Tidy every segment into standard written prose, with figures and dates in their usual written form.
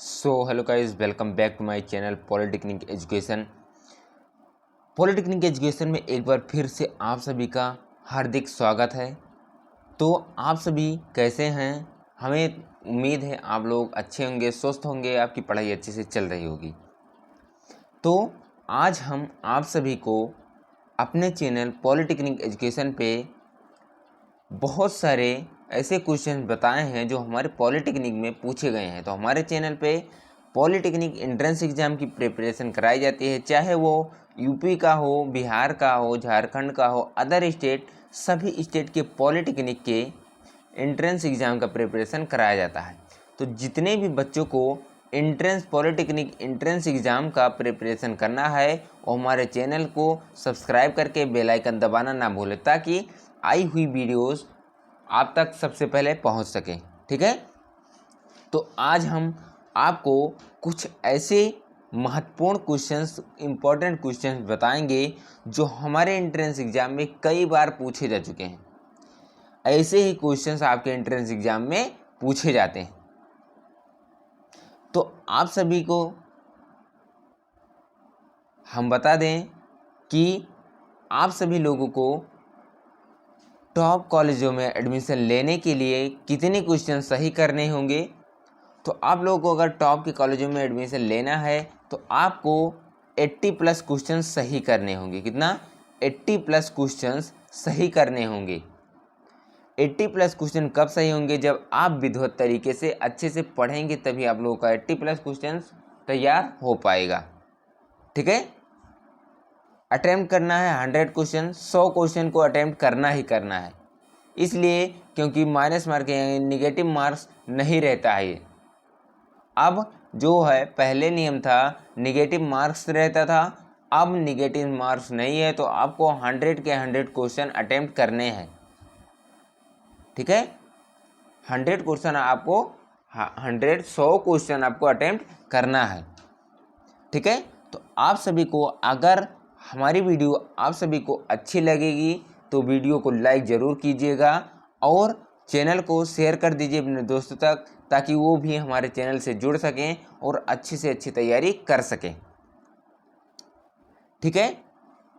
Hello guys, welcome back to my channel polytechnic education. Polytechnic education में एक बार फिर से आप सभी का हार्दिक स्वागत है। तो आप सभी कैसे हैं? हमें उम्मीद है आप लोग अच्छे होंगे, स्वस्थ होंगे, आपकी पढ़ाई अच्छे से चल रही होगी। तो आज हम आप सभी को अपने चैनल पॉलिटेक्निक एजुकेशन पे बहुत सारे ऐसे क्वेश्चन बताए हैं जो हमारे पॉलिटेक्निक में पूछे गए हैं। तो हमारे चैनल पे पॉलिटेक्निक एंट्रेंस एग्ज़ाम की प्रिपरेशन कराई जाती है, चाहे वो यूपी का हो, बिहार का हो, झारखंड का हो, अदर स्टेट, सभी स्टेट के पॉलिटेक्निक के एंट्रेंस एग्ज़ाम का प्रिपरेशन कराया जाता है। तो जितने भी बच्चों को पॉलिटेक्निक एंट्रेंस एग्ज़ाम का प्रिपरेशन करना है वो हमारे चैनल को सब्सक्राइब करके बेल आइकन दबाना ना भूलें, ताकि आई हुई वीडियोस आप तक सबसे पहले पहुंच सकें। ठीक है, तो आज हम आपको कुछ ऐसे महत्वपूर्ण क्वेश्चंस, इम्पोर्टेंट क्वेश्चंस बताएंगे जो हमारे एंट्रेंस एग्ज़ाम में कई बार पूछे जा चुके हैं। ऐसे ही क्वेश्चंस आपके एंट्रेंस एग्ज़ाम में पूछे जाते हैं। तो आप सभी को हम बता दें कि आप सभी लोगों को टॉप कॉलेजों में एडमिशन लेने के लिए कितने क्वेश्चन सही करने होंगे। तो आप लोगों को अगर टॉप के कॉलेजों में एडमिशन लेना है तो आपको 80 प्लस क्वेश्चन सही करने होंगे। कितना? 80 प्लस क्वेश्चन सही करने होंगे। 80 प्लस क्वेश्चन कब सही होंगे? जब आप विधिवत तरीके से अच्छे से पढ़ेंगे, तभी आप लोगों का 80 प्लस क्वेश्चन तैयार हो पाएगा। ठीक है, अटेम्प्ट करना है 100 क्वेश्चन, 100 क्वेश्चन को अटेम्प्ट करना ही करना है। इसलिए क्योंकि माइनस मार्क निगेटिव मार्क्स नहीं रहता है। अब जो है, पहले नियम था निगेटिव मार्क्स रहता था, अब निगेटिव मार्क्स नहीं है। तो आपको 100 के 100 क्वेश्चन अटेम्प्ट करने हैं। ठीक है, 100 क्वेश्चन आपको 100 क्वेश्चन आपको अटेम्प्ट करना है। ठीक है, तो आप सभी को अगर हमारी वीडियो आप सभी को अच्छी लगेगी तो वीडियो को लाइक ज़रूर कीजिएगा और चैनल को शेयर कर दीजिए अपने दोस्तों तक, ताकि वो भी हमारे चैनल से जुड़ सकें और अच्छी से अच्छी तैयारी कर सकें। ठीक है,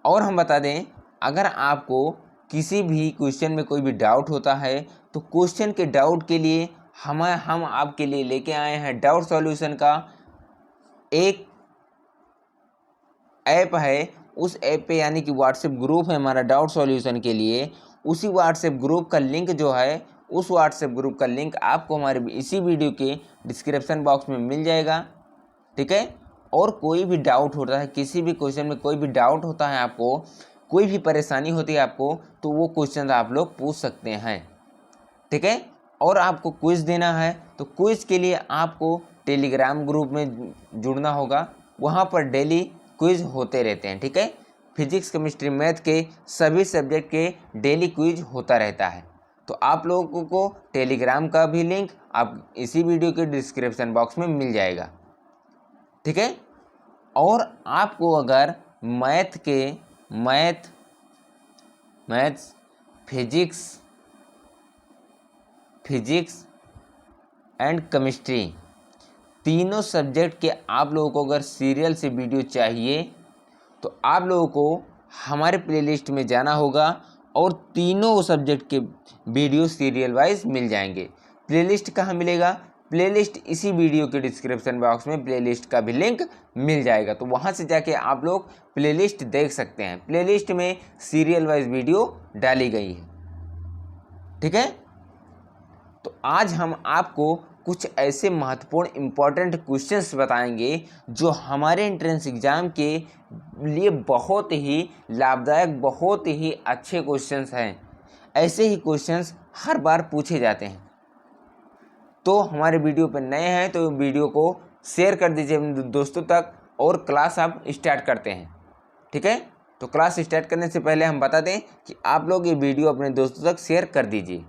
और हम बता दें, अगर आपको किसी भी क्वेश्चन में कोई भी डाउट होता है तो क्वेश्चन के डाउट के लिए हम आपके लिए लेके आए हैं डाउट सॉल्यूशन का एक ऐप है। उस ऐप पे यानी कि व्हाट्सएप ग्रुप है हमारा डाउट सॉल्यूशन के लिए। उसी व्हाट्सएप ग्रुप का लिंक जो है, उस व्हाट्सएप ग्रुप का लिंक आपको हमारे इसी वीडियो के डिस्क्रिप्शन बॉक्स में मिल जाएगा। ठीक है, और कोई भी डाउट होता है, किसी भी क्वेश्चन में कोई भी डाउट होता है, आपको कोई भी परेशानी होती है आपको, तो वो क्वेश्चन आप लोग पूछ सकते हैं। ठीक है, और आपको क्विज देना है तो क्विज के लिए आपको टेलीग्राम ग्रुप में जुड़ना होगा। वहाँ पर डेली क्विज होते रहते हैं। ठीक है, फिजिक्स, केमिस्ट्री, मैथ के सभी सब्जेक्ट के डेली क्विज होता रहता है। तो आप लोगों को टेलीग्राम का भी लिंक आप इसी वीडियो के डिस्क्रिप्शन बॉक्स में मिल जाएगा। ठीक है, और आपको अगर मैथ्स, फिजिक्स एंड केमिस्ट्री तीनों सब्जेक्ट के आप लोगों को अगर सीरियल से वीडियो चाहिए तो आप लोगों को हमारे प्लेलिस्ट में जाना होगा और तीनों सब्जेक्ट के वीडियो सीरियल वाइज मिल जाएंगे। प्लेलिस्ट कहाँ मिलेगा? प्लेलिस्ट इसी वीडियो के डिस्क्रिप्शन बॉक्स में प्लेलिस्ट का भी लिंक मिल जाएगा। तो वहाँ से जाके आप लोग प्लेलिस्ट देख सकते हैं। प्लेलिस्ट में सीरियल वाइज वीडियो डाली गई है। ठीक है, तो आज हम आपको कुछ ऐसे महत्वपूर्ण इम्पॉर्टेंट क्वेश्चंस बताएंगे जो हमारे एंट्रेंस एग्ज़ाम के लिए बहुत ही लाभदायक, बहुत ही अच्छे क्वेश्चंस हैं। ऐसे ही क्वेश्चंस हर बार पूछे जाते हैं। तो हमारे वीडियो पर नए हैं तो वीडियो को शेयर कर दीजिए अपने दोस्तों तक और क्लास आप स्टार्ट करते हैं। ठीक है, तो क्लास स्टार्ट करने से पहले हम बता दें कि आप लोग ये वीडियो अपने दोस्तों तक शेयर कर दीजिए।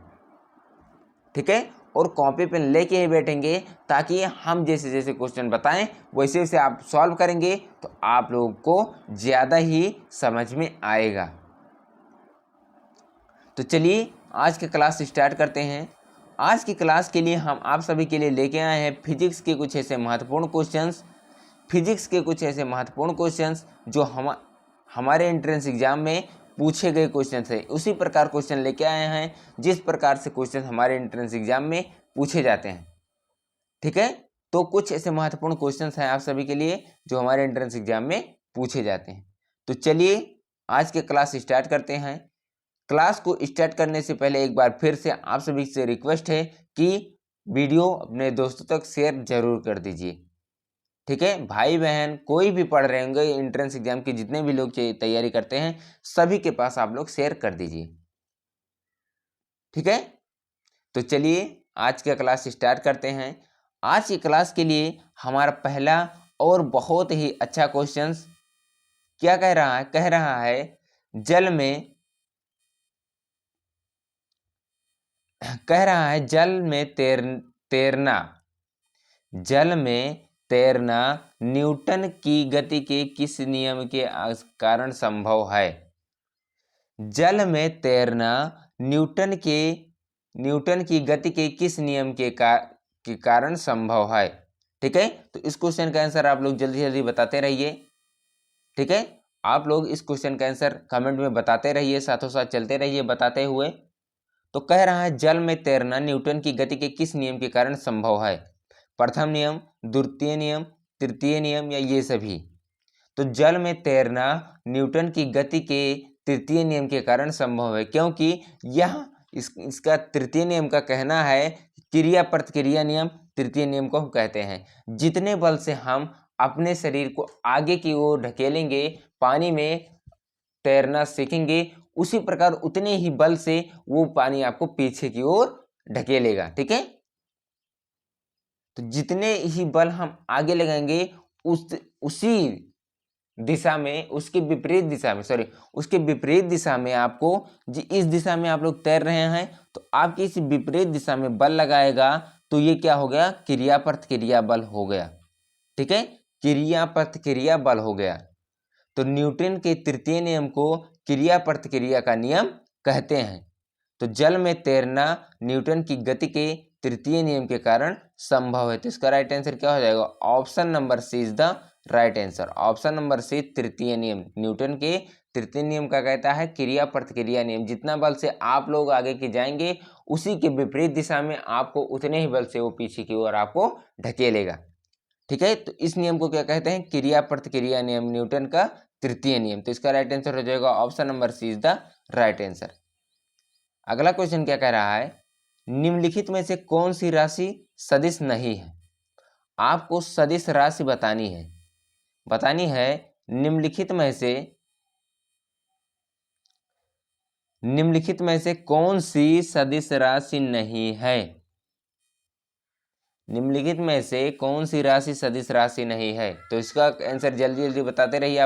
ठीक है, और कॉपी पेन लेके ही बैठेंगे, ताकि हम जैसे जैसे क्वेश्चन बताएं वैसे वैसे आप सॉल्व करेंगे तो आप लोगों को ज़्यादा ही समझ में आएगा। तो चलिए आज के क्लास स्टार्ट करते हैं। आज की क्लास के लिए हम आप सभी के लिए लेके आए हैं फिजिक्स के कुछ ऐसे महत्वपूर्ण क्वेश्चंस जो हमारे एंट्रेंस एग्जाम में पूछे गए क्वेश्चंस हैं। उसी प्रकार क्वेश्चन लेके आए हैं जिस प्रकार से क्वेश्चन हमारे एंट्रेंस एग्जाम में पूछे जाते हैं। ठीक है, तो कुछ ऐसे महत्वपूर्ण क्वेश्चंस हैं आप सभी के लिए जो हमारे एंट्रेंस एग्जाम में पूछे जाते हैं। तो चलिए आज के क्लास स्टार्ट करते हैं। क्लास को स्टार्ट करने से पहले एक बार फिर से आप सभी से रिक्वेस्ट है कि वीडियो अपने दोस्तों तक शेयर जरूर कर दीजिए। ठीक है, भाई बहन कोई भी पढ़ रहे होंगे एंट्रेंस एग्जाम के, जितने भी लोग तैयारी करते हैं सभी के पास आप लोग शेयर कर दीजिए। ठीक है, तो चलिए आज का क्लास स्टार्ट करते हैं। आज की क्लास के लिए हमारा पहला और बहुत ही अच्छा क्वेश्चन क्या कह रहा है जल में तैरना न्यूटन की गति के किस नियम के कारण संभव है? जल में तैरना न्यूटन की गति के किस नियम के कारण संभव है? ठीक है, तो इस क्वेश्चन का आंसर आप लोग जल्दी जल्दी बताते रहिए। ठीक है, आप लोग इस क्वेश्चन का आंसर कमेंट में बताते रहिए, साथों साथ चलते रहिए बताते हुए। तो कह रहा है जल में तैरना न्यूटन की गति के किस नियम के कारण संभव है? प्रथम नियम, द्वितीय नियम, तृतीय नियम या ये सभी? तो जल में तैरना न्यूटन की गति के तृतीय नियम के कारण संभव है, क्योंकि इसका तृतीय नियम का कहना है क्रिया प्रतिक्रिया नियम तृतीय नियम को हम कहते हैं। जितने बल से हम अपने शरीर को आगे की ओर ढकेलेंगे, पानी में तैरना सीखेंगे, उसी प्रकार उतने ही बल से वो पानी आपको पीछे की ओर ढकेलेगा। ठीक है, तो जितने ही बल हम आगे लगाएंगे उसी दिशा में, उसके विपरीत दिशा में आपको, इस दिशा में आप लोग तैर रहे हैं तो आपकी इस विपरीत दिशा में बल लगाएगा तो ये क्या हो गया? क्रिया प्रतिक्रिया बल हो गया। ठीक है, क्रिया प्रतिक्रिया बल हो गया। तो न्यूटन के तृतीय नियम को क्रिया प्रतिक्रिया का नियम कहते हैं। तो जल में तैरना न्यूटन की गति के तृतीय नियम के कारण संभव है। तो इसका राइट आंसर क्या हो जाएगा? Option number C is the right answer. Option number C तृतीय नियम, न्यूटन के तृतीय नियम का कहता है क्रिया प्रतिक्रिया नियम। जितना बल से आप लोग आगे की जाएंगे उसी के विपरीत दिशा में आपको उतने ही बल से वो पीछे की ओर आपको ढकेलेगा। ठीक है, तो इस नियम को क्या कहते हैं? क्रिया प्रतिक्रिया नियम, न्यूटन का तृतीय नियम। तो इसका राइट आंसर हो जाएगा option number C is the right answer. अगला क्वेश्चन क्या कह रहा है? निम्नलिखित में से कौन सी राशि सदिश नहीं है? आपको सदिश राशि बतानी है। निम्नलिखित में से कौन सी सदिश राशि नहीं है? निम्नलिखित में से कौन सी राशि सदिश राशि नहीं है? तो इसका आंसर जल्दी जल्दी बताते रहिए।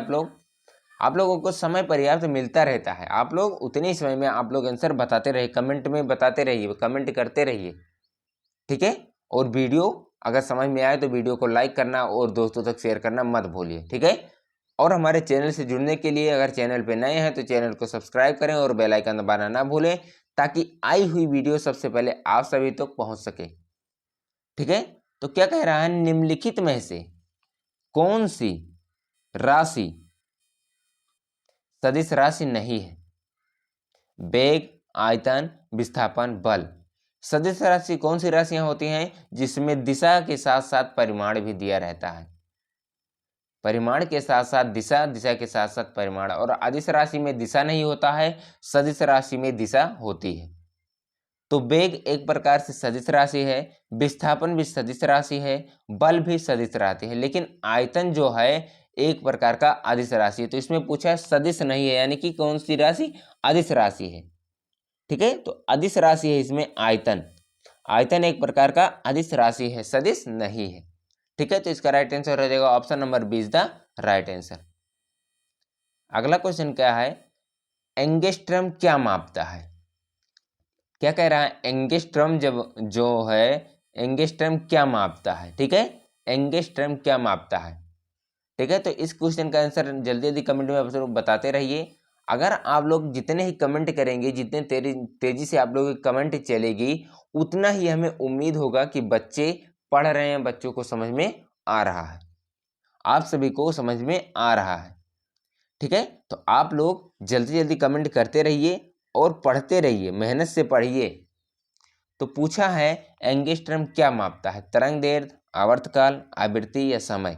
आप लोगों को समय पर्याप्त मिलता रहता है, आप लोग उतने ही समय में आप लोग आंसर बताते रहिए, कमेंट में बताते रहिए, कमेंट करते रहिए। ठीक है, और वीडियो अगर समझ में आए तो वीडियो को लाइक करना और दोस्तों तक शेयर करना मत भूलिए। ठीक है, और हमारे चैनल से जुड़ने के लिए अगर चैनल पे नए हैं तो चैनल को सब्सक्राइब करें और बेल आइकन दबाना ना भूलें, ताकि आई हुई वीडियो सबसे पहले आप सभी तक पहुंच सके। ठीक है, तो क्या कह रहा है? निम्नलिखित में से कौन सी राशि सदिश राशि नहीं है? वेग, आयतन, विस्थापन, बल। सदिश राशि कौन सी राशियां होती हैं जिसमें दिशा के साथ साथ परिमाण भी दिया रहता है? परिमाण के साथ साथ दिशा, दिशा के साथ साथ परिमाण। और अदिश राशि में दिशा नहीं होता है, सदिश राशि में दिशा होती है। तो वेग एक प्रकार से सदिश राशि है, विस्थापन भी सदिश राशि है, बल भी सदिश राशि है, लेकिन आयतन जो है एक प्रकार का अदिश राशि है। तो इसमें पूछा है सदिश नहीं है, यानी कि कौन सी राशि? अदिश राशि है। ठीक है, तो अदिश राशि है इसमें आयतन एक प्रकार का अदिश राशि है, सदिश नहीं है। ठीक है, तो इसका राइट आंसर हो जाएगा option number B is the right answer. अगला क्वेश्चन क्या है? एंगस्ट्रम क्या मापता है? क्या कह रहा है? एंगस्ट्रम एंगस्ट्रम क्या मापता है? ठीक है, एंगस्ट्रम क्या मापता है? ठीक है, तो इस क्वेश्चन का आंसर जल्दी जल्दी कमेंट में बताते रहिए। अगर आप लोग जितने ही कमेंट करेंगे, जितने तेजी से आप लोगों की कमेंट चलेगी, उतना ही हमें उम्मीद होगा कि बच्चे पढ़ रहे हैं, बच्चों को समझ में आ रहा है, आप सभी को समझ में आ रहा है। ठीक है, तो आप लोग जल्दी जल्दी कमेंट करते रहिए और पढ़ते रहिए, मेहनत से पढ़िए। तो पूछा है एंगस्ट्रम क्या मापता है, तरंग दैर्ध्य, आवर्तकाल, आवृत्ति या समय।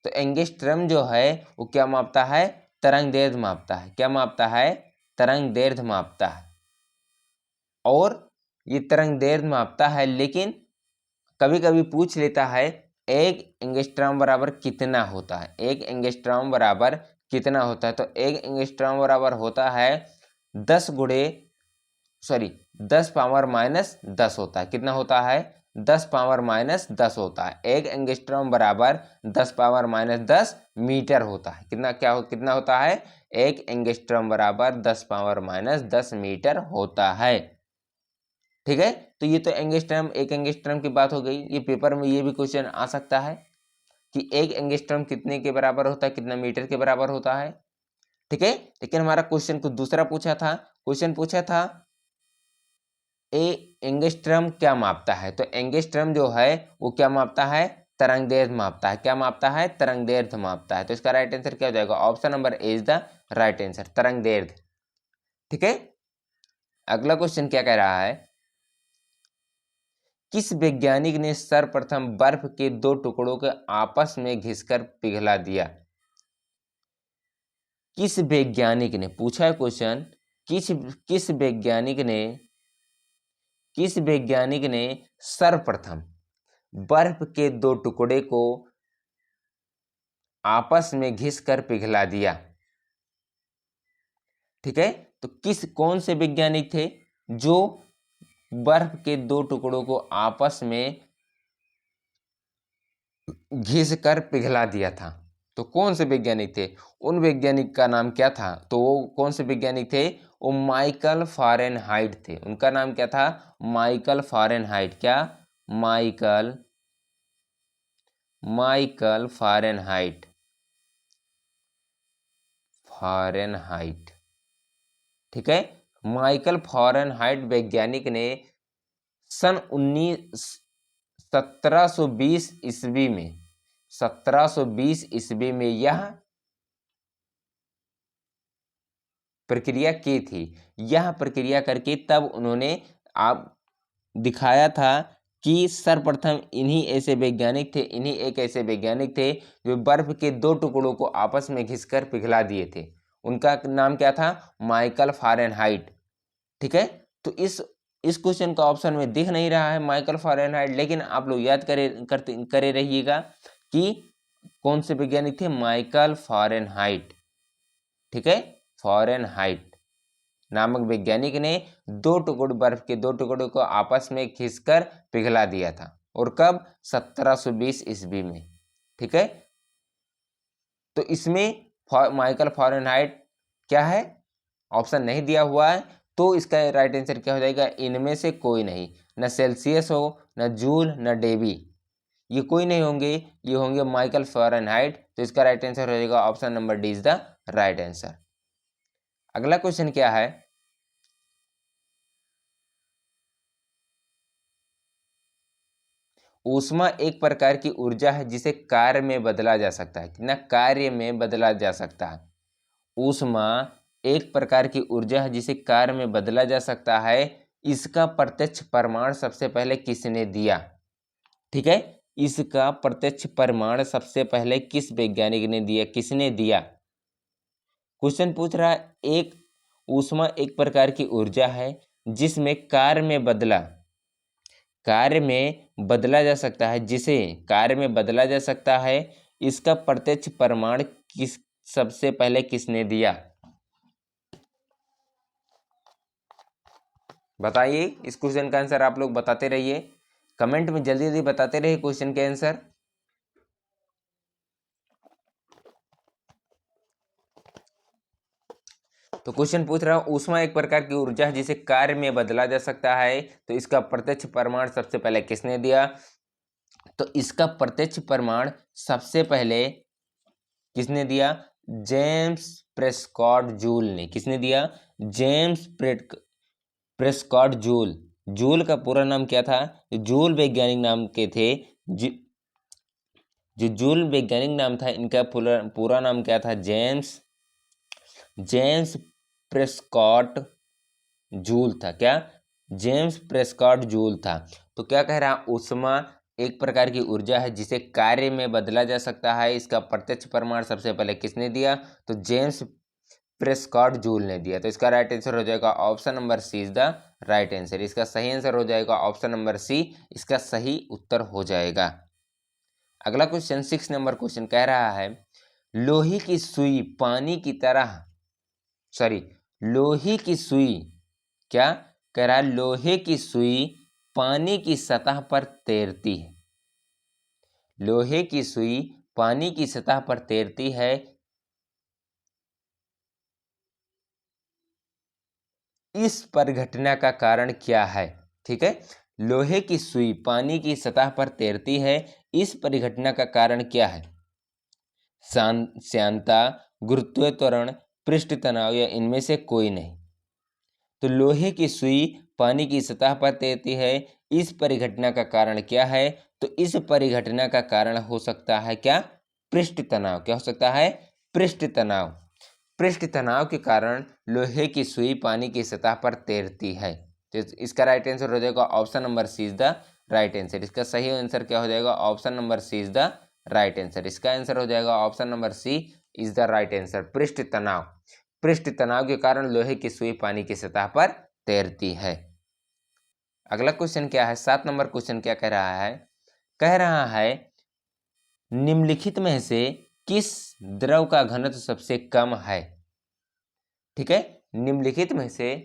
तो एंगस्ट्रम जो है वो क्या मापता है, तरंग दैर्ध्य मापता है। क्या मापता है, तरंग दैर्ध्य मापता है। और ये तरंग दैर्ध्य मापता है, लेकिन कभी कभी पूछ लेता है एक एंगस्ट्रॉम बराबर कितना होता है, एक एंगस्ट्रॉम बराबर कितना होता है। तो एक एंगस्ट्रॉम बराबर होता है 10 पावर माइनस 10 होता है। कितना होता है, 10 पावर माइनस 10 होता है। एक एंगस्ट्रॉम बराबर 10 पावर माइनस 10 मीटर होता है। कितना होता है, एक एंगस्ट्रॉम बराबर 10 पावर माइनस 10 मीटर होता है। ठीक है, तो ये तो एंगस्ट्रॉम, एक एंगस्ट्रॉम की बात हो गई। ये पेपर में ये भी क्वेश्चन आ सकता है कि एक एंगस्ट्रॉम कितने के बराबर होता है, कितना मीटर के बराबर होता है। ठीक है, लेकिन हमारा क्वेश्चन कुछ दूसरा पूछा था। क्वेश्चन पूछा था एंगस्ट्रॉम क्या मापता है। तो एंगस्ट्रॉम जो है वो क्या मापता है, तरंग दैर्ध्य मापता है। क्या मापता है, तरंग दैर्ध्य मापता है। तो इसका राइट आंसर क्या हो जाएगा, option number A is the right answer, तरंग दैर्ध्य। ठीक है, अगला क्वेश्चन क्या कह रहा है, किस वैज्ञानिक ने सर्वप्रथम बर्फ के दो टुकड़ों के आपस में घिसकर पिघला दिया। किस वैज्ञानिक ने, पूछा है क्वेश्चन, किस वैज्ञानिक ने सर्वप्रथम बर्फ के दो टुकड़े को आपस में घिसकर पिघला दिया। ठीक है, तो कौन से वैज्ञानिक थे जो बर्फ के दो टुकड़ों को आपस में घिसकर पिघला दिया था। तो कौन से वैज्ञानिक थे, उन वैज्ञानिक का नाम क्या था। तो वो कौन से वैज्ञानिक थे, वो माइकल फारेनहाइट थे। उनका नाम क्या था, माइकल फारेनहाइट। क्या, माइकल फारेनहाइट। ठीक है, माइकल फारेनहाइट वैज्ञानिक ने सन 1720 ईस्वी में 1720 ईस्वी में यह प्रक्रिया की थी। यह प्रक्रिया करके तब उन्होंने आप दिखाया था कि सर्वप्रथम इन्हीं एक ऐसे वैज्ञानिक थे जो बर्फ के दो टुकड़ों को आपस में घिसकर पिघला दिए थे। उनका नाम क्या था, माइकल फारेनहाइट। ठीक है, तो इस क्वेश्चन का ऑप्शन में दिख नहीं रहा है माइकल फारेनहाइट, लेकिन आप लोग याद करे रहिएगा कि कौन से वैज्ञानिक थे, माइकल फारेनहाइट। ठीक है, फारेनहाइट नामक वैज्ञानिक ने बर्फ के दो टुकड़ों को आपस में खींचकर पिघला दिया था। और कब, 1720 ईस्वी में। ठीक है, तो इसमें माइकल फारेनहाइट क्या है, ऑप्शन नहीं दिया हुआ है। तो इसका राइट आंसर क्या हो जाएगा, इनमें से कोई नहीं, न सेल्सियस हो, न जूल, न डेवी, ये कोई नहीं होंगे, ये होंगे माइकल फारेनहाइट। तो इसका राइट आंसर हो जाएगा option number D is the right answer. अगला क्वेश्चन क्या है, ऊष्मा एक प्रकार की ऊर्जा है जिसे कार्य में बदला जा सकता है। कितना कार्य में बदला जा सकता है। ऊष्मा एक प्रकार की ऊर्जा है जिसे कार्य में बदला जा सकता है। इसका प्रत्यक्ष प्रमाण सबसे पहले किसने दिया। ठीक है, इसका प्रत्यक्ष प्रमाण सबसे पहले किस वैज्ञानिक ने दिया, किसने दिया। क्वेश्चन पूछ रहा है एक ऊष्मा एक प्रकार की ऊर्जा है जिसमें कार्य में बदला जा सकता है, जिसे कार्य में बदला जा सकता है। इसका प्रत्यक्ष प्रमाण सबसे पहले किसने दिया, बताइए। इस क्वेश्चन का आंसर आप लोग बताते रहिए, कमेंट में जल्दी जल्दी बताते रहिए क्वेश्चन के आंसर। तो क्वेश्चन पूछ रहा हूँ, ऊष्मा एक प्रकार की ऊर्जा है जिसे कार्य में बदला जा सकता है, तो इसका प्रत्यक्ष प्रमाण सबसे पहले किसने दिया। तो इसका प्रत्यक्ष प्रमाण सबसे पहले किसने दिया, जेम्स प्रेस्कॉट जूल ने। किसने दिया? James Prescott joule. जूल का पूरा नाम क्या था? जूल वैज्ञानिक नाम के थे। जो जूल वैज्ञानिक नाम था, इनका पूरा नाम क्या था? जेम्स प्रेस्कॉट जूल था। क्या? जेम्स प्रेस्कॉट जूल था। तो क्या कह रहा है? ऊष्मा एक प्रकार की ऊर्जा है जिसे कार्य में बदला जा सकता है। इसका प्रत्यक्ष प्रमाण सबसे पहले किसने दिया? तो जेम्स प्रेस्कॉट जूल ने दिया। तो इसका राइट आंसर हो जाएगा option number C is the right answer. इसका सही आंसर हो जाएगा ऑप्शन नंबर सी, इसका सही उत्तर हो जाएगा। अगला क्वेश्चन 6 नंबर क्वेश्चन कह रहा है, लोहे की सुई पानी की तरह, सॉरी, लोहे की सुई, क्या कह रहा है? लोहे की सुई पानी की सतह पर तैरती है। लोहे की सुई पानी की सतह पर तैरती है, इस परिघटना का कारण क्या है? ठीक है, लोहे की सुई पानी की सतह पर तैरती है, इस परिघटना का कारण क्या है? श्यानता, गुरुत्व त्वरण, पृष्ठ तनाव या इनमें से कोई नहीं। तो लोहे की सुई पानी की सतह पर तैरती है, इस परिघटना का कारण क्या है? तो इस परिघटना का कारण हो सकता है क्या? पृष्ठ तनाव। क्या हो सकता है? पृष्ठ तनाव। पृष्ठ तनाव के कारण लोहे की सुई पानी की सतह पर तैरती है। तो इसका राइट आंसर हो जाएगा option number C is the right answer. इसका सही आंसर क्या हो जाएगा? Option number C is the right answer. इसका आंसर हो जाएगा option number C is the right answer. पृष्ठ तनाव, पृष्ठ तनाव के कारण लोहे की सुई पानी की सतह पर तैरती है। अगला क्वेश्चन क्या है? 7 नंबर क्वेश्चन क्या कह रहा है? कह रहा है, निम्नलिखित में से किस द्रव का घनत्व सबसे कम है? ठीक है, निम्नलिखित में से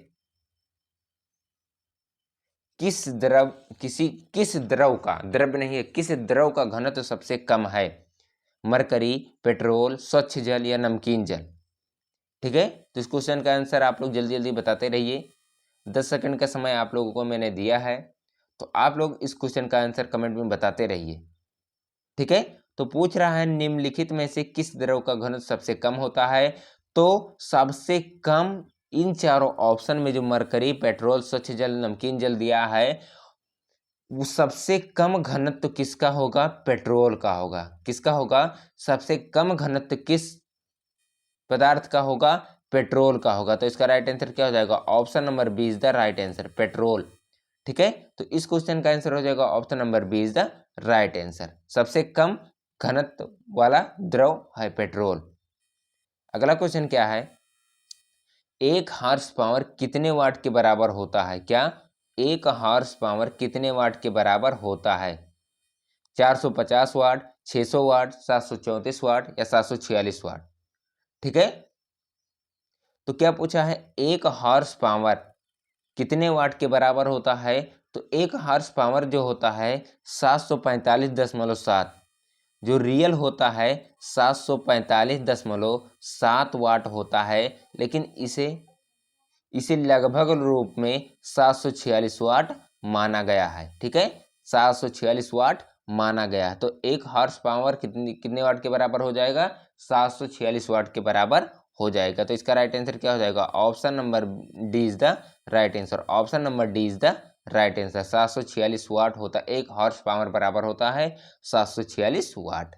किस द्रव का, द्रव्य नहीं है, किस द्रव का घनत्व सबसे कम है? मरकरी, पेट्रोल, स्वच्छ जल या नमकीन जल? ठीक है, तो इस क्वेश्चन का आंसर आप लोग जल्दी जल्दी बताते रहिए। 10 सेकंड का समय आप लोगों को मैंने दिया है, तो आप लोग इस क्वेश्चन का आंसर कमेंट में बताते रहिए। ठीक है, तो पूछ रहा है निम्नलिखित में से किस द्रव का घनत्व सबसे कम होता है? तो सबसे कम इन चारों ऑप्शन में जो मरकरी, पेट्रोल, स्वच्छ जल, नमकीन जल दिया है, वो सबसे कम घनत्व किसका होगा? पेट्रोल का होगा। किसका होगा? सबसे कम घनत्व किस पदार्थ का होगा? पेट्रोल का होगा। तो इसका राइट आंसर क्या हो जाएगा? Option number B is the right answer, petrol. ठीक है, तो इस क्वेश्चन का आंसर हो जाएगा option number B is the right answer. सबसे कम घनत्व वाला द्रव है पेट्रोल। अगला क्वेश्चन क्या है? एक हॉर्स पावर कितने वाट के बराबर होता है? क्या? एक हॉर्स पावर कितने वाट के बराबर होता है? 450 वाट, 600 वाट, 734 वाट या 746 वाट? ठीक है, तो क्या पूछा है? एक हॉर्स पावर कितने वाट के बराबर होता है? तो एक हॉर्स पावर जो होता है 745.7, जो रियल होता है 745.7 वाट होता है, लेकिन इसे इसे लगभग रूप में 746 वाट माना गया है। ठीक है, 746 वाट माना गया है। तो एक हॉर्स पावर कितने वाट के बराबर हो जाएगा? 746 वाट के बराबर हो जाएगा। तो इसका राइट आंसर क्या हो जाएगा? Option number D is the right answer. Option number D is the right answer. 746 वाट होता, एक हॉर्स पावर बराबर होता है 746 वाट।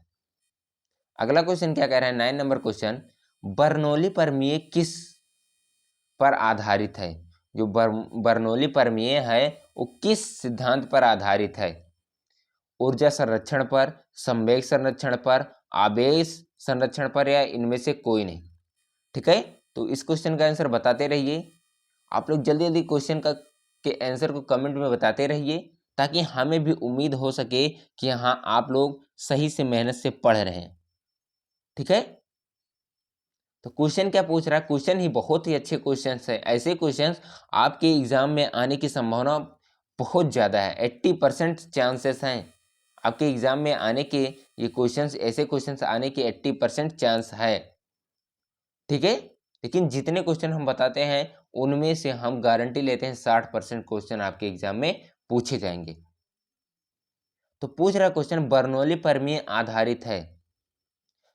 अगला क्वेश्चन क्या कह रहा है? 9 नंबर क्वेश्चन, बर्नौली प्रमेय किस पर आधारित है? जो बर्नौली प्रमेय है वो किस सिद्धांत पर आधारित है? ऊर्जा संरक्षण पर, संवेग संरक्षण पर, आवेश संरक्षण पर या इनमें से कोई नहीं? ठीक है, तो इस क्वेश्चन का आंसर बताते रहिए। आप लोग जल्दी जल्दी क्वेश्चन का के आंसर को कमेंट में बताते रहिए, ताकि हमें भी उम्मीद हो सके कि हाँ आप लोग सही से मेहनत से पढ़ रहे हैं। ठीक है, तो क्वेश्चन क्या पूछ रहा है? क्वेश्चन ही बहुत ही अच्छे क्वेश्चन है। ऐसे क्वेश्चन आपके एग्जाम में आने की संभावना बहुत ज़्यादा है। 80% चांसेस हैं आपके एग्जाम में आने के, ये क्वेश्चंस, ऐसे क्वेश्चंस आने के 80% चांस है। ठीक है, लेकिन जितने क्वेश्चन हम बताते हैं उनमें से हम गारंटी लेते हैं 60% क्वेश्चन आपके एग्जाम में पूछे जाएंगे। तो पूछ रहा क्वेश्चन बर्नौली प्रमेय आधारित है,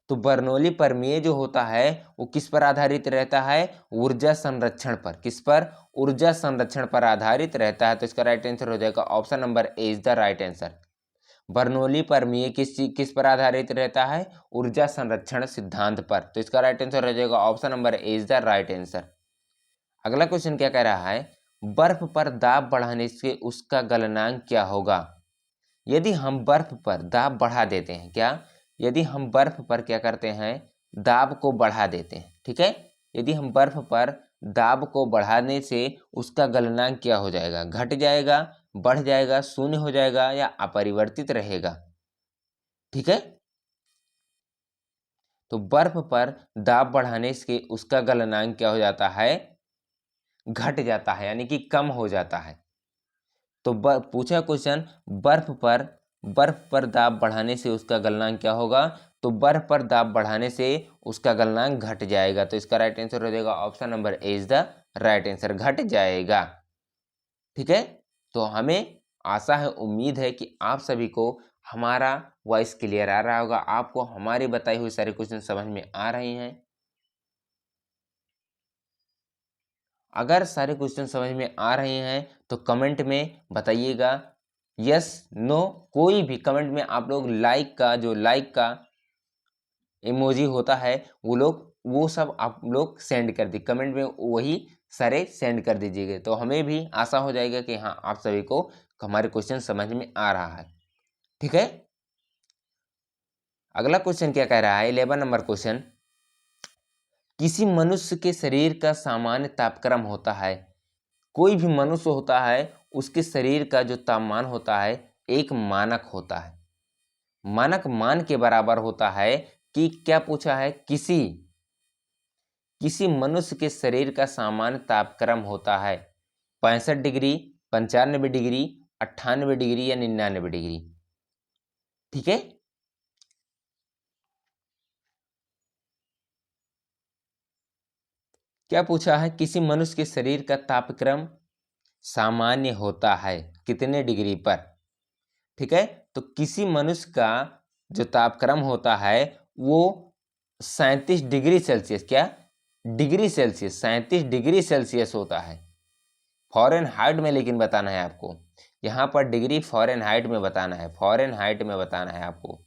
तो बर्नौली प्रमेय जो होता है वो किस पर आधारित रहता है? ऊर्जा संरक्षण पर। किस पर? ऊर्जा संरक्षण पर आधारित रहता है। तो इसका राइट आंसर हो जाएगा option number A is the right answer. Bernoulli प्रमेय किस पर आधारित रहता है? ऊर्जा संरक्षण सिद्धांत पर। तो इसका राइट आंसर हो जाएगा option number A is the right answer. अगला क्वेश्चन क्या कह रहा है? बर्फ पर दाब बढ़ाने से उसका गलनांक क्या होगा? यदि हम बर्फ पर दाब बढ़ा देते हैं, क्या? यदि हम बर्फ पर क्या करते हैं? दाब को बढ़ा देते हैं, ठीक है। यदि हम बर्फ पर दाब को बढ़ाने से उसका गलनांक क्या हो जाएगा? घट जाएगा, बढ़ जाएगा, शून्य हो जाएगा या अपरिवर्तित रहेगा, ठीक है। तो बर्फ पर दाब बढ़ाने से उसका गलनांक क्या हो जाता है? घट जाता है, यानी कि कम हो जाता है। तो पूछा क्वेश्चन, बर्फ पर दाब बढ़ाने से उसका गलनांक क्या होगा? तो बर्फ पर दाब बढ़ाने से उसका गलनांक घट जाएगा। तो इसका राइट आंसर हो जाएगा option number A is the right answer, घट जाएगा, ठीक है। तो हमें आशा है, उम्मीद है कि आप सभी को हमारा वॉइस क्लियर आ रहा होगा, आपको हमारी बताई हुई सारे क्वेश्चन समझ में आ रहे हैं। अगर सारे क्वेश्चन समझ में आ रहे हैं तो कमेंट में बताइएगा यस नो, कोई भी कमेंट में आप लोग लाइक का इमोजी होता है वो सब आप लोग सेंड कर दी कमेंट में, वही सारे सेंड कर दीजिएगा। तो हमें भी आशा हो जाएगा कि हाँ, आप सभी को हमारे क्वेश्चन समझ में आ रहा है, ठीक है। अगला क्वेश्चन क्या कह रहा है? 11 नंबर क्वेश्चन, किसी मनुष्य के शरीर का सामान्य तापक्रम होता है। कोई भी मनुष्य होता है, उसके शरीर का जो तापमान होता है एक मानक होता है। मानक मान के बराबर होता है कि क्या पूछा है? किसी मनुष्य के शरीर का सामान्य तापक्रम होता है 65 डिग्री, 95 डिग्री, 98 डिग्री या 99 डिग्री, ठीक है। क्या पूछा है? किसी मनुष्य के शरीर का तापक्रम सामान्य होता है कितने डिग्री पर, ठीक है। तो किसी मनुष्य का जो तापक्रम होता है वो 37 डिग्री सेल्सियस, क्या? डिग्री सेल्सियस, 37 डिग्री सेल्सियस होता है फॉरेनहाइट में, लेकिन बताना है आपको यहाँ पर डिग्री फॉरेनहाइट में बताना है, फॉरेनहाइट में बताना है आपको,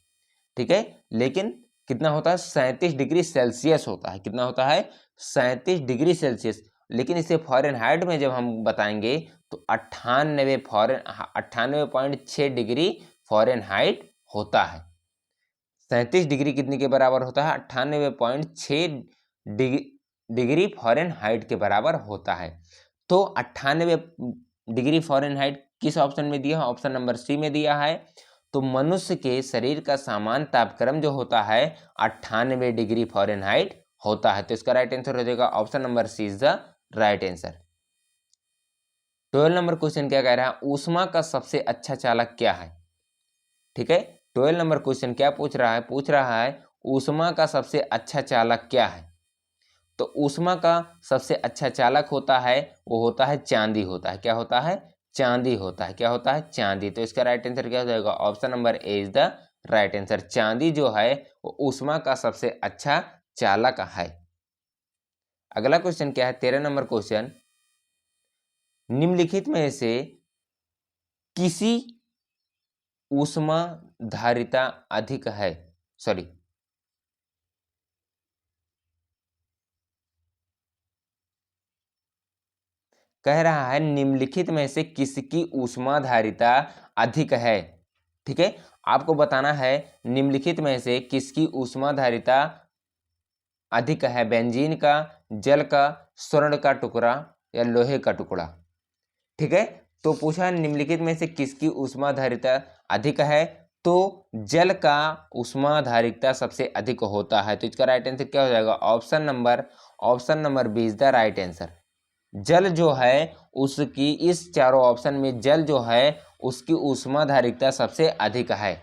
ठीक है। लेकिन कितना होता है? 37 डिग्री सेल्सियस होता है। कितना होता है? 37 डिग्री सेल्सियस। लेकिन इसे फॉरेनहाइट में जब हम बताएंगे तो 98.6 डिग्री फॉरेनहाइट होता है। 37 डिग्री कितने के बराबर होता है? 98.6 डिग्री फॉरेनहाइट के बराबर होता है। तो 98 डिग्री फॉरेनहाइट किस ऑप्शन में दिया है? ऑप्शन नंबर सी में दिया है। तो मनुष्य के शरीर का सामान्य तापक्रम जो होता है 98 डिग्री फॉरेनहाइट होता है। तो इसका राइट आंसर हो जाएगा option number C is the right answer. 12 नंबर क्वेश्चन क्या कह रहा है? ऊष्मा का सबसे अच्छा चालक क्या है, ठीक है। 12 नंबर क्वेश्चन क्या पूछ रहा है? पूछ रहा है ऊष्मा का सबसे अच्छा चालक क्या है। तो ऊष्मा का सबसे अच्छा चालक होता है, वो होता है चांदी होता है। क्या होता है? चांदी होता है। क्या होता है? चांदी। तो इसका राइट आंसर क्या हो जाएगा? Option number A is the right answer. चांदी जो है वो ऊष्मा का सबसे अच्छा चालक है। अगला क्वेश्चन क्या है? 13 नंबर क्वेश्चन, निम्नलिखित में से किसी ऊष्मा धारिता अधिक है, सॉरी कह रहा है निम्नलिखित में से किसकी ऊष्माधारिता अधिक है, ठीक है। आपको बताना है निम्नलिखित में से किसकी ऊष्माधारिता अधिक है, बेंजीन का, जल का, स्वर्ण का टुकड़ा या लोहे का टुकड़ा, ठीक है। तो पूछा निम्नलिखित में से किसकी ऊष्माधारिता अधिक है, तो जल का ऊष्माधारिता सबसे अधिक होता है। तो इसका राइट आंसर क्या हो जाएगा? Option number B is the right answer. जल जो है उसकी, इस चारों ऑप्शन में जल जो है उसकी ऊष्माधारिता सबसे अधिक है,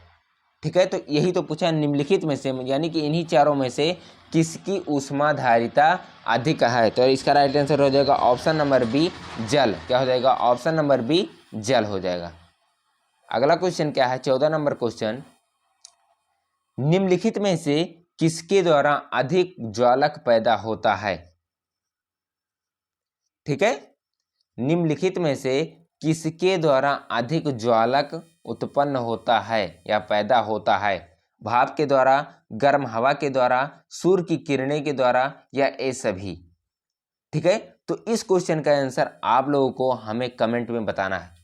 ठीक है। तो यही तो पूछा निम्नलिखित में से, यानी कि इन्हीं चारों में से किसकी ऊष्माधारिता अधिक है। तो इसका राइट आंसर हो जाएगा ऑप्शन नंबर बी जल। क्या हो जाएगा? ऑप्शन नंबर बी जल हो जाएगा। अगला क्वेश्चन क्या है? 14 नंबर क्वेश्चन, निम्नलिखित में से किसके द्वारा अधिक ज्वालक पैदा होता है? ठीक है, निम्नलिखित में से किसके द्वारा अधिक ज्वालक उत्पन्न होता है या पैदा होता है? भाप के द्वारा, गर्म हवा के द्वारा, सूर्य की किरणें के द्वारा, या ये सभी? ठीक है, तो इस क्वेश्चन का आंसर आप लोगों को हमें कमेंट में बताना है।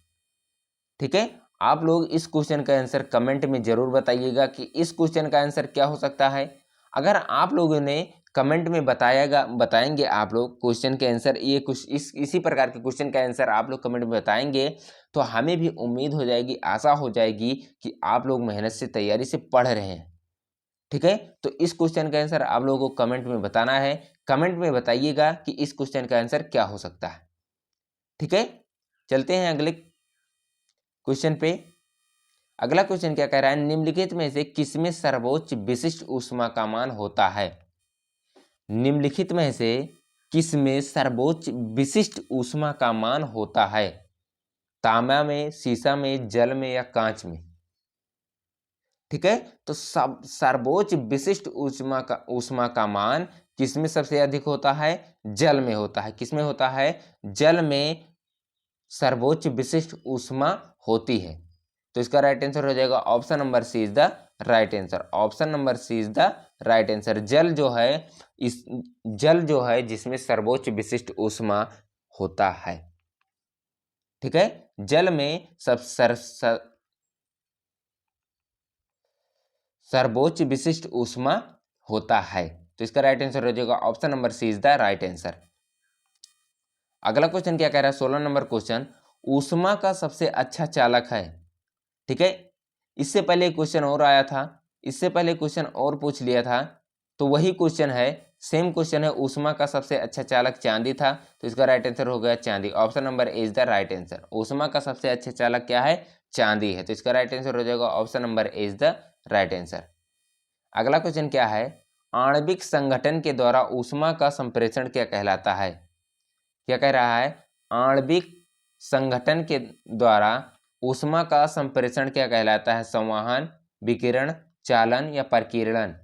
ठीक है, आप लोग इस क्वेश्चन का आंसर कमेंट में जरूर बताइएगा कि इस क्वेश्चन का आंसर क्या हो सकता है। अगर आप लोगों ने कमेंट में बताएंगे आप लोग क्वेश्चन के आंसर, ये कुछ इसी प्रकार के क्वेश्चन का आंसर आप लोग कमेंट में बताएंगे तो हमें भी उम्मीद हो जाएगी, आशा हो जाएगी कि आप लोग मेहनत से तैयारी से पढ़ रहे हैं। ठीक है, तो इस क्वेश्चन का आंसर आप लोगों को कमेंट में बताना है। कमेंट में बताइएगा कि इस क्वेश्चन का आंसर क्या हो सकता है। ठीक है, चलते हैं अगले क्वेश्चन पे। अगला क्वेश्चन क्या कह रहा है, निम्नलिखित में से किसमें सर्वोच्च विशिष्ट ऊष्मा का मान होता है? निम्नलिखित में से किसमें सर्वोच्च विशिष्ट ऊष्मा का मान होता है? तांबा में, शीशा में, जल में, या कांच में? ठीक है, तो सब सर्वोच्च विशिष्ट ऊष्मा का मान किसमें सबसे अधिक होता है? जल में होता है। किसमें होता है? जल में सर्वोच्च विशिष्ट ऊष्मा होती है। तो इसका राइट आंसर हो जाएगा option number C is the right answer. Option number C is the right answer. जल जो है जिसमें सर्वोच्च विशिष्ट ऊष्मा होता है। ठीक है, जल में सर्वोच्च विशिष्ट ऊष्मा होता है। तो इसका राइट आंसर हो जाएगा option number C is the right answer. अगला क्वेश्चन क्या कह रहा है, 16 नंबर क्वेश्चन, ऊष्मा का सबसे अच्छा चालक है। ठीक है, इससे पहले क्वेश्चन और आया था, इससे पहले क्वेश्चन और पूछ लिया था, तो वही क्वेश्चन है, सेम क्वेश्चन है। ऊष्मा का सबसे अच्छा चालक चांदी था, तो इसका राइट आंसर हो गया चांदी। Option number A is the right answer. ऊष्मा का सबसे अच्छा चालक क्या है? चांदी है। तो इसका राइट आंसर हो जाएगा option number A is the right answer. अगला क्वेश्चन क्या है, आणविक संगठन के द्वारा ऊष्मा का संप्रेषण क्या कहलाता है? क्या कह रहा है, आणविक संगठन के द्वारा ऊष्मा का संप्रेषण क्या कहलाता है? संवहन, विकिरण, चालन, या प्रकीर्णन?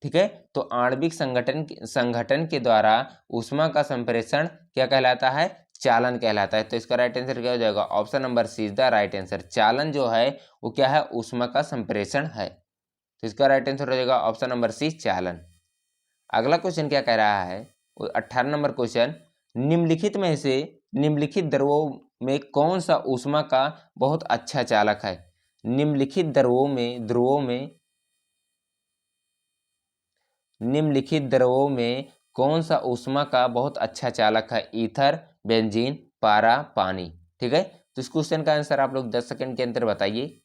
ठीक है, तो आणविक संगठन के द्वारा ऊष्मा का संप्रेषण क्या कहलाता है? चालन कहलाता है। तो इसका राइट आंसर क्या हो जाएगा? Option number C is the right answer. चालन जो है वो क्या है? ऊष्मा का संप्रेषण है। तो इसका राइट आंसर हो जाएगा ऑप्शन नंबर सी, चालन। अगला क्वेश्चन क्या कह रहा है, 18 नंबर क्वेश्चन, निम्नलिखित द्रवों में कौन सा ऊष्मा का बहुत अच्छा चालक है? निम्नलिखित द्रवों में कौन सा ऊष्मा का बहुत अच्छा चालक है? ईथर, बेंजीन, पारा, पानी? ठीक है, तो इस क्वेश्चन का आंसर आप लोग 10 सेकंड के अंदर बताइए।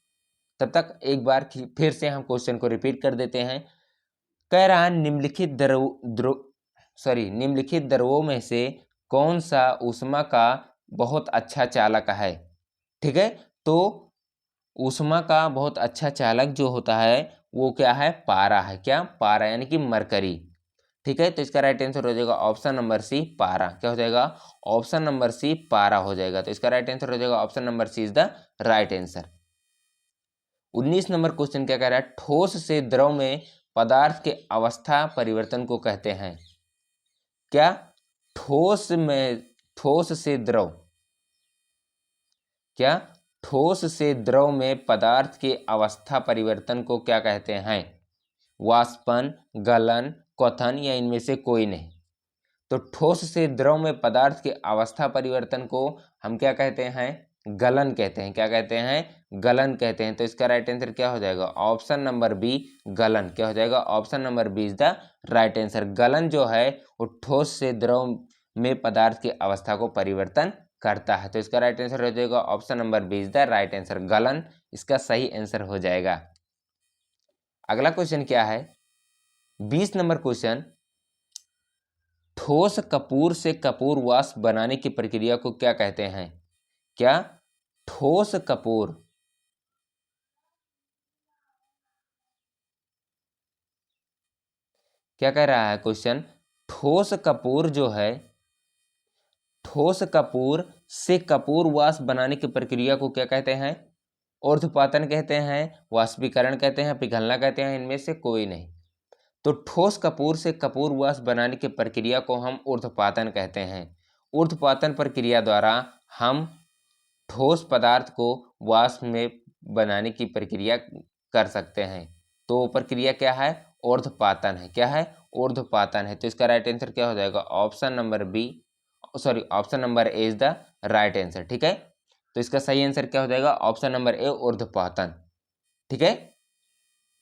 तब तक एक बार फिर से हम क्वेश्चन को रिपीट कर देते हैं। कह रहा है निम्नलिखित द्रवों में से कौन सा ऊष्मा का बहुत अच्छा चालक है? ठीक है, तो ऊष्मा का बहुत अच्छा चालक जो होता है वो क्या है? पारा है। क्या? पारा, यानी कि मरकरी। ठीक है, तो इसका राइट आंसर हो जाएगा ऑप्शन नंबर सी, पारा। क्या हो जाएगा? ऑप्शन नंबर सी, पारा हो जाएगा। तो इसका राइट आंसर हो जाएगा option number C is the right answer. 19 नंबर क्वेश्चन क्या कह रहा है, ठोस से द्रव में पदार्थ के अवस्था परिवर्तन को कहते हैं? क्या? ठोस से द्रव, क्या ठोस से द्रव में पदार्थ के अवस्था परिवर्तन को क्या कहते हैं? वाष्पन, गलन, क्वथन, या इनमें से कोई नहीं? तो ठोस से द्रव में पदार्थ के अवस्था परिवर्तन को हम क्या कहते हैं? गलन कहते हैं। क्या कहते हैं? गलन कहते हैं। तो इसका राइट आंसर क्या हो जाएगा? ऑप्शन नंबर बी, गलन। क्या हो जाएगा? Option number B is the right answer. गलन जो है वो ठोस से द्रव में पदार्थ की अवस्था को परिवर्तन करता है। तो इसका राइट आंसर हो जाएगा option number B is the right answer. गलन इसका सही आंसर हो जाएगा। अगला क्वेश्चन क्या है, 20 नंबर क्वेश्चन, ठोस कपूर से कपूर वाष्प बनाने की प्रक्रिया को क्या कहते हैं? क्या? ठोस कपूर, क्या कह रहा है क्वेश्चन, ठोस कपूर जो है, ठोस कपूर से कपूर वाष्प बनाने की प्रक्रिया को क्या कहते हैं? ऊर्ध्वपातन कहते हैं, वाष्पीकरण कहते हैं, पिघलना कहते हैं, इनमें से कोई नहीं? तो ठोस कपूर से कपूर वाष्प बनाने की प्रक्रिया को हम ऊर्ध्वपातन कहते हैं। ऊर्ध्वपातन प्रक्रिया द्वारा हम ठोस पदार्थ को वाष्प में बनाने की प्रक्रिया कर सकते हैं। तो प्रक्रिया क्या है? ऊर्ध्वपातन है। क्या है? ऊर्ध्वपातन है। तो इसका राइट आंसर क्या हो जाएगा? Option number B, sorry option number A is the right answer. ठीक है, तो इसका सही आंसर क्या हो जाएगा? ऑप्शन नंबर ए, ऊर्ध्वपातन। ठीक है,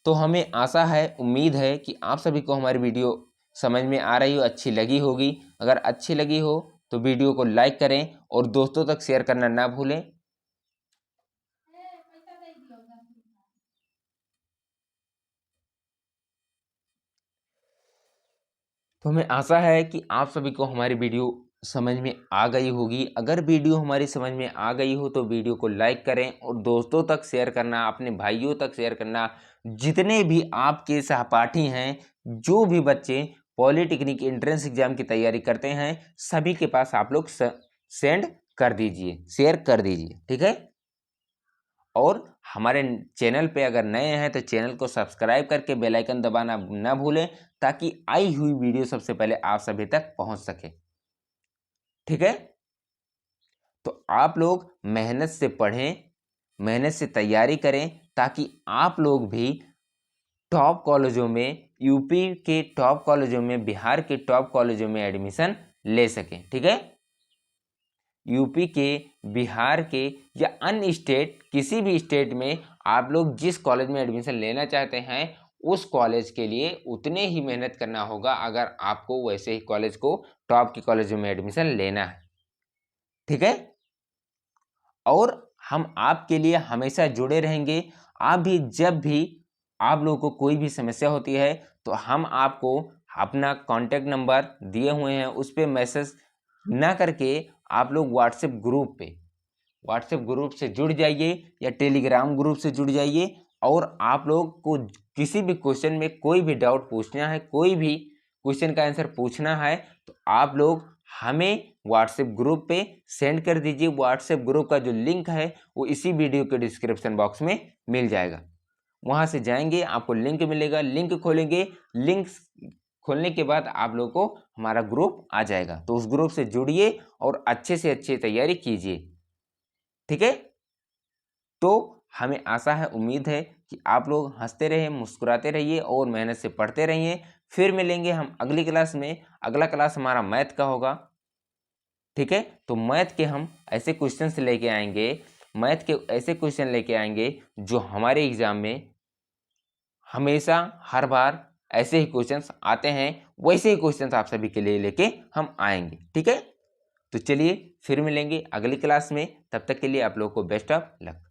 तो हमें आशा है, उम्मीद है कि आप सभी को हमारी वीडियो समझ में आ रही हो, अच्छी लगी होगी। अगर अच्छी लगी हो तो वीडियो को लाइक करें और दोस्तों तक शेयर करना ना भूलें। तो हमें आशा है कि आप सभी को हमारी वीडियो समझ में आ गई होगी। अगर वीडियो हमारी समझ में आ गई हो तो वीडियो को लाइक करें और दोस्तों तक शेयर करना, अपने भाइयों तक शेयर करना। जितने भी आपके सहपाठी हैं, जो भी बच्चे पॉलिटेक्निक एंट्रेंस एग्जाम की तैयारी करते हैं, सभी के पास आप लोग सेंड कर दीजिए, शेयर कर दीजिए। ठीक है, और हमारे चैनल पे अगर नए हैं तो चैनल को सब्सक्राइब करके बेल आइकन दबाना ना भूलें, ताकि आई हुई वीडियो सबसे पहले आप सभी तक पहुंच सके। ठीक है, तो आप लोग मेहनत से पढ़ें, मेहनत से तैयारी करें, ताकि आप लोग भी टॉप कॉलेजों में, यूपी के टॉप कॉलेजों में, बिहार के टॉप कॉलेजों में एडमिशन ले सकें। ठीक है, यूपी के, बिहार के या अन्य स्टेट, किसी भी स्टेट में आप लोग जिस कॉलेज में एडमिशन लेना चाहते हैं, उस कॉलेज के लिए उतने ही मेहनत करना होगा, अगर आपको वैसे ही कॉलेज को, टॉप के कॉलेजों में एडमिशन लेना है। ठीक है, और हम आपके लिए हमेशा जुड़े रहेंगे। आप भी जब भी आप लोगों को कोई भी समस्या होती है तो हम आपको अपना कॉन्टैक्ट नंबर दिए हुए हैं, उस पर मैसेज ना करके आप लोग व्हाट्सएप ग्रुप से जुड़ जाइए या टेलीग्राम ग्रुप से जुड़ जाइए। और आप लोग को किसी भी क्वेश्चन में कोई भी डाउट पूछना है, कोई भी क्वेश्चन का आंसर पूछना है, तो आप लोग हमें व्हाट्सएप ग्रुप पे सेंड कर दीजिए। व्हाट्सएप ग्रुप का जो लिंक है वो इसी वीडियो के डिस्क्रिप्शन बॉक्स में मिल जाएगा। वहाँ से जाएंगे, आपको लिंक मिलेगा, लिंक खोलेंगे, लिंक खोलने के बाद आप लोगों को हमारा ग्रुप आ जाएगा। तो उस ग्रुप से जुड़िए और अच्छे से अच्छी तैयारी कीजिए। ठीक है, तो हमें आशा है, उम्मीद है कि आप लोग हंसते रहिए, मुस्कुराते रहिए और मेहनत से पढ़ते रहिए। फिर मिलेंगे हम अगली क्लास में। अगला क्लास हमारा मैथ का होगा। ठीक है, तो मैथ के हम ऐसे क्वेश्चंस लेके आएंगे, मैथ के ऐसे क्वेश्चन लेके आएंगे जो हमारे एग्जाम में हमेशा, हर बार ऐसे ही क्वेश्चंस आते हैं, वैसे ही क्वेश्चंस आप सभी के लिए लेके हम आएंगे। ठीक है, तो चलिए फिर मिलेंगे अगली क्लास में। तब तक के लिए आप लोगों को बेस्ट ऑफ लक।